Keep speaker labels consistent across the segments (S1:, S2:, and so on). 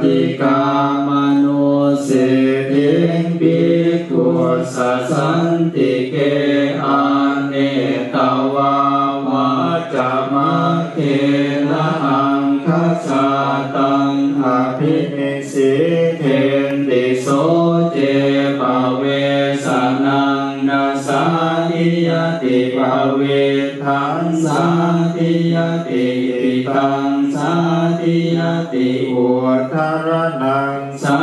S1: ธิกามนุสิทิงภิกขุสัสสันติเกอาเนตวาวาจามะเขนะอังคัสสะตังอภินิสิเทนติโสเจปเวสนังนาสาธิยติภเวทังสาธิยติอิตังสาธิยติอุทารนังสา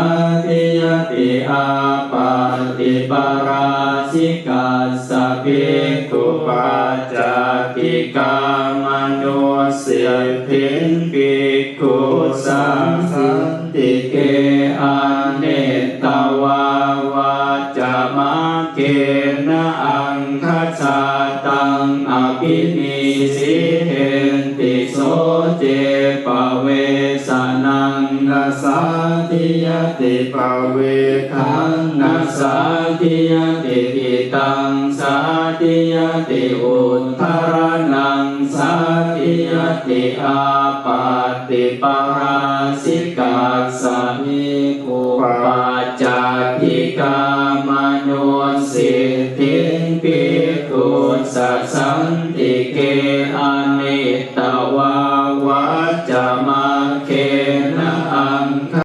S1: ธิยติอาปาติปาราสิกัสสะภิกขุปัจจคิกามนุสิทิงภิกขุสัสสันติเกอาเนตวาวาจามะเขนะอังคัสสะตังอภินิสิเทนติโสเจปเวสนังนาสาธิยติภเวทังนาสาธิยติอิตังสาธิยติอุทธารนังสาธิยติอาปาติปาราสิกัสสะภิกขุปัจจคิกามนุสิทิงภิกขุสัสสันติเกอานิตวาวาจาม